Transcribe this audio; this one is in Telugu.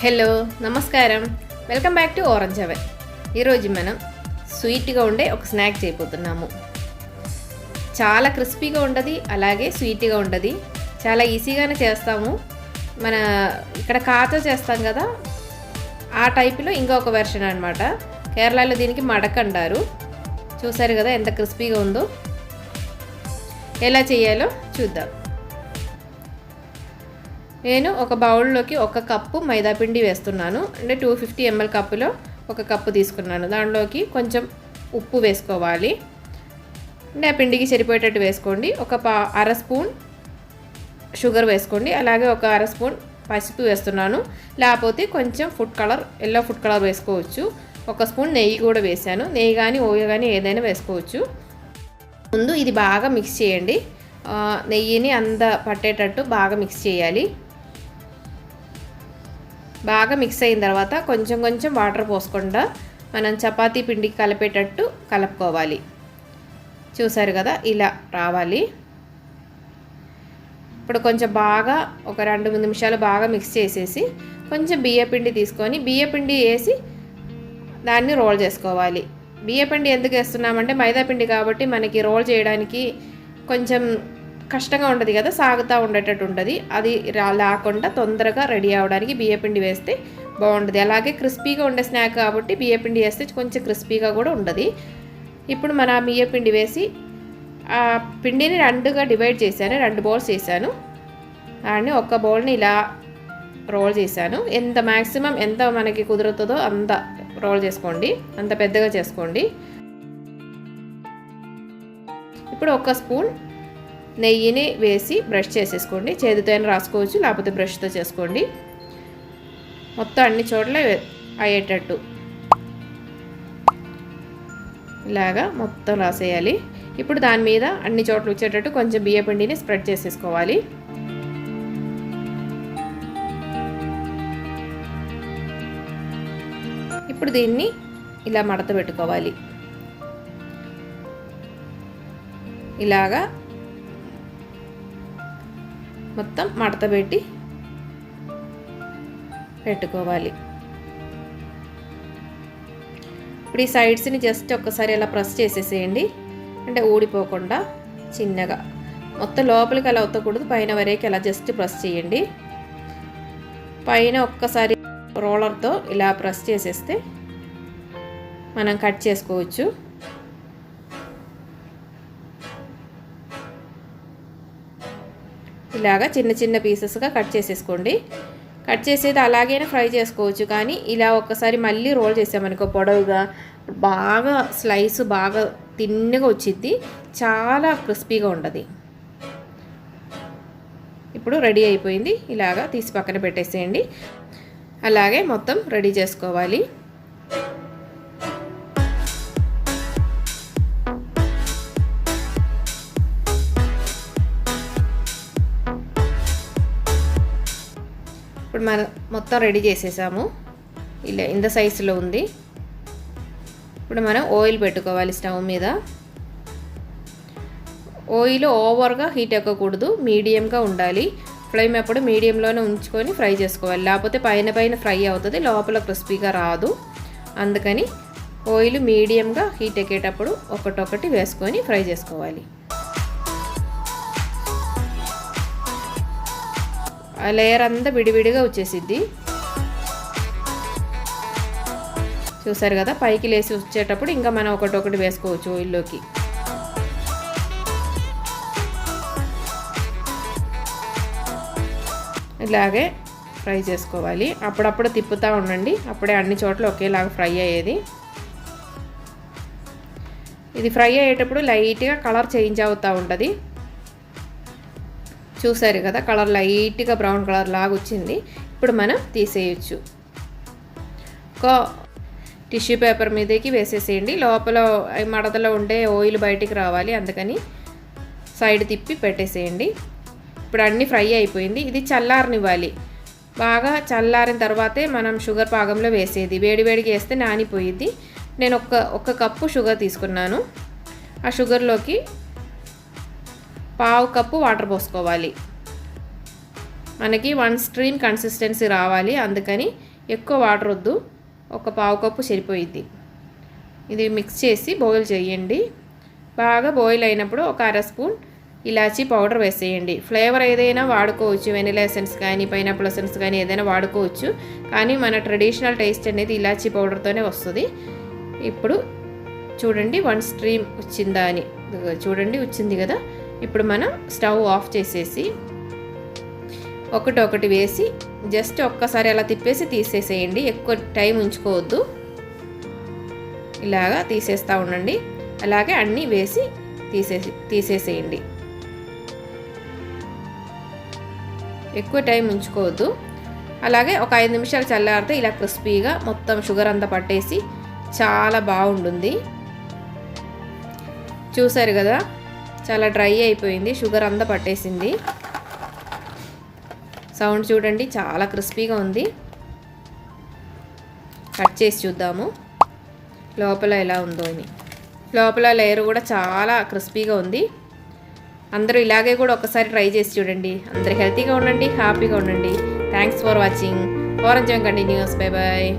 హలో నమస్కారం, welcome back to orange oven. ఈరోజు మనం స్వీట్గా ఉండే ఒక స్నాక్ చేయబోతున్నాము. చాలా క్రిస్పీగా ఉండదు, అలాగే స్వీట్గా ఉండదు. చాలా ఈజీగానే చేస్తాము. మన ఇక్కడ కాచా చేస్తాం కదా, ఆ టైపులో ఇంకొక వెర్షన్ అనమాట. కేరళలో దీనికి మడక్ అంటారు. చూసారు కదా ఎంత క్రిస్పీగా ఉందో. ఎలా చేయాలో చూద్దాం. నేను ఒక బౌల్లోకి 1 కప్పు మైదాపిండి వేస్తున్నాను. అంటే 250 ml కప్పులో 1 కప్పు తీసుకున్నాను. దాంట్లోకి కొంచెం ఉప్పు వేసుకోవాలి. అంటే ఆ పిండికి సరిపోయేటట్టు వేసుకోండి. అర స్పూన్ షుగర్ వేసుకోండి. అలాగే ఒక అర స్పూన్ పసుపు వేస్తున్నాను. లేకపోతే కొంచెం ఎల్లో ఫుడ్ కలర్ వేసుకోవచ్చు. 1 స్పూన్ నెయ్యి కూడా వేసాను. నెయ్యి కానీ ఓయ కానీ ఏదైనా వేసుకోవచ్చు. ముందు ఇది బాగా మిక్స్ చేయండి. నెయ్యిని పట్టేటట్టు బాగా మిక్స్ చేయాలి. బాగా మిక్స్ అయిన తర్వాత కొంచెం కొంచెం వాటర్ పోసుకుండా మనం చపాతీ పిండికి కలిపేటట్టు కలుపుకోవాలి. చూసారు కదా, ఇలా రావాలి. ఇప్పుడు కొంచెం బాగా ఒక 2-3 నిమిషాలు బాగా మిక్స్ చేసేసి కొంచెం బియ్యపిండి తీసుకొని బియ్యపిండి వేసి దాన్ని రోల్ చేసుకోవాలి. బియ్యపిండి ఎందుకు వేస్తున్నామంటే మైదాపిండి కాబట్టి మనకి రోల్ చేయడానికి కొంచెం కష్టంగా ఉంటుంది కదా, సాగుతూ ఉండేటట్టు ఉంటుంది. అది లేకుండా తొందరగా రెడీ అవ్వడానికి బియ్యపిండి వేస్తే బాగుంటుంది. అలాగే క్రిస్పీగా ఉండే స్నాక్ కాబట్టి బియ్యపిండి వేస్తే కొంచెం క్రిస్పీగా కూడా ఉంటుంది. ఇప్పుడు మన బియ్యపిండి వేసి ఆ పిండిని 2గా డివైడ్ చేశాను. 2 బౌల్స్ చేశాను. దాన్ని ఒక బౌల్ని ఇలా రోల్ చేశాను. మ్యాక్సిమం ఎంత మనకి కుదురుతుందో అంత రోల్ చేసుకోండి, అంత పెద్దగా చేసుకోండి. ఇప్పుడు 1 స్పూన్ నెయ్యిని వేసి బ్రష్ చేసేసుకోండి. చేతితో అయినా రాసుకోవచ్చు, లేకపోతే బ్రష్తో చేసుకోండి. మొత్తం అన్ని చోట్ల అయ్యేటట్టు ఇలాగా మొత్తం రాసేయాలి. ఇప్పుడు దాని మీద అన్ని చోట్ల వచ్చేటట్టు కొంచెం బియ్యపిండిని స్ప్రెడ్ చేసేసుకోవాలి. ఇప్పుడు దీన్ని ఇలా మడత పెట్టుకోవాలి. ఇలాగా మొత్తం మడత పెట్టుకోవాలి. ఇప్పుడు ఈ సైడ్స్ని జస్ట్ ఒక్కసారి ఇలా ప్రెస్ చేసేసేయండి. అంటే ఊడిపోకుండా చిన్నగా మొత్తం లోపలికి అలా ఒత్తకూడదు, పైన వరకు అలా జస్ట్ ప్రెస్ చేయండి. పైన ఒక్కసారి రోలర్తో ఇలా ప్రెస్ చేసేస్తే మనం కట్ చేసుకోవచ్చు. ఇలాగా చిన్న చిన్న పీసెస్గా కట్ చేసేసుకోండి. కట్ చేసేది అలాగైనా ఫ్రై చేసుకోవచ్చు, కానీ ఇలా ఒక్కసారి మళ్ళీ రోల్ చేసామనుకో పొడవుగా బాగా స్లైస్ బాగా తిన్నగా వచ్చింది, చాలా క్రిస్పీగా ఉంటుంది. ఇప్పుడు రెడీ అయిపోయింది. ఇలాగా తీసి పక్కన పెట్టేసేయండి. అలాగే మొత్తం రెడీ చేసుకోవాలి. ఇప్పుడు మనం మొత్తం రెడీ చేసేసాము. ఇలా ఇంత సైజులో ఉంది. ఇప్పుడు మనం ఆయిల్ పెట్టుకోవాలి స్టవ్ మీద. ఆయిల్ ఓవర్గా హీట్ ఎక్కకూడదు, మీడియంగా ఉండాలి. ఫ్లేమ్ ఎప్పుడు మీడియంలోనే ఉంచుకొని ఫ్రై చేసుకోవాలి, లేకపోతే పైన ఫ్రై అవుతుంది, లోపల క్రిస్పీగా రాదు. అందుకని ఆయిల్ మీడియంగా హీట్ ఎక్కేటప్పుడు ఒకటొకటి వేసుకొని ఫ్రై చేసుకోవాలి. ఆ లేయర్ అంతా విడివిడిగా వచ్చేసిద్ది. చూసారు కదా, పైకి లేసి వచ్చేటప్పుడు ఇంకా మనం ఒకటొకటి వేసుకోవచ్చు ఆయిల్లోకి. ఇలాగే ఫ్రై చేసుకోవాలి. అప్పుడప్పుడు తిప్పుతూ ఉండండి, అప్పుడే అన్ని చోట్ల ఒకేలాగా ఫ్రై అయ్యేది. ఇది ఫ్రై అయ్యేటప్పుడు లైట్గా కలర్ చేంజ్ అవుతూ ఉంటుంది. చూసారు కదా, కలర్ లైట్గా బ్రౌన్ కలర్ లాగా వచ్చింది. ఇప్పుడు మనం తీసేయచ్చు. ఒక టిష్యూ పేపర్ మీదకి వేసేసేయండి. లోపల మడతలో ఉండే ఆయిల్ బయటికి రావాలి, అందుకని సైడ్ తిప్పి పెట్టేసేయండి. ఇప్పుడు అన్నీ ఫ్రై అయిపోయింది. ఇది చల్లారనివ్వాలి. బాగా చల్లారిన తర్వాతే మనం షుగర్ పాకంలో వేసేది. వేడివేడికి వేస్తే నానిపోయిద్ది. నేను ఒక కప్పు షుగర్ తీసుకున్నాను. ఆ షుగర్లోకి 1/2 కప్పు వాటర్ పోసుకోవాలి. మనకి 1 స్ట్రీమ్ కన్సిస్టెన్సీ రావాలి, అందుకని ఎక్కువ వాటర్ వద్దు, ఒక పావు కప్పు సరిపోయిద్ది. ఇది మిక్స్ చేసి బాయిల్ చేయండి. బాగా బాయిల్ అయినప్పుడు ఒక అర స్పూన్ ఇలాచీ పౌడర్ వేసేయండి. ఫ్లేవర్ ఏదైనా వాడుకోవచ్చు, వెనిలా ఎసెన్స్ కానీ పైనాపిల్ ఎసెన్స్ కానీ ఏదైనా వాడుకోవచ్చు, కానీ మన ట్రెడిషనల్ టేస్ట్ అనేది ఇలాచీ పౌడర్తోనే వస్తుంది. ఇప్పుడు చూడండి 1 స్ట్రీమ్ వచ్చిందా అని, చూడండి వచ్చింది కదా. ఇప్పుడు మనం స్టవ్ ఆఫ్ చేసేసి ఒకటి వేసి జస్ట్ ఒక్కసారి అలా తిప్పేసి తీసేసేయండి. ఎక్కువ టైం ఉంచుకోవద్దు, ఇలాగా తీసేస్తూ ఉండండి. అలాగే అన్నీ వేసి తీసేసేయండి. ఎక్కువ టైం ఉంచుకోవద్దు. అలాగే ఒక 5 నిమిషాలు చల్లారితే ఇలా క్రిస్పీగా మొత్తం షుగర్ అంతా పట్టేసి చాలా బాగుంటుంది. చూసారు కదా, చాలా డ్రై అయిపోయింది, షుగర్ అంతా పట్టేసింది. సౌండ్ చూడండి, చాలా క్రిస్పీగా ఉంది. కట్ చేసి చూద్దాము లోపల ఎలా ఉందో అని. లోపల లేయర్ కూడా చాలా క్రిస్పీగా ఉంది. అందరూ ఇలాగే కూడా ఒకసారి ట్రై చేసి చూడండి. అందరూ హెల్తీగా ఉండండి, హ్యాపీగా ఉండండి. Thanks for watching. Orange continues. Bye bye.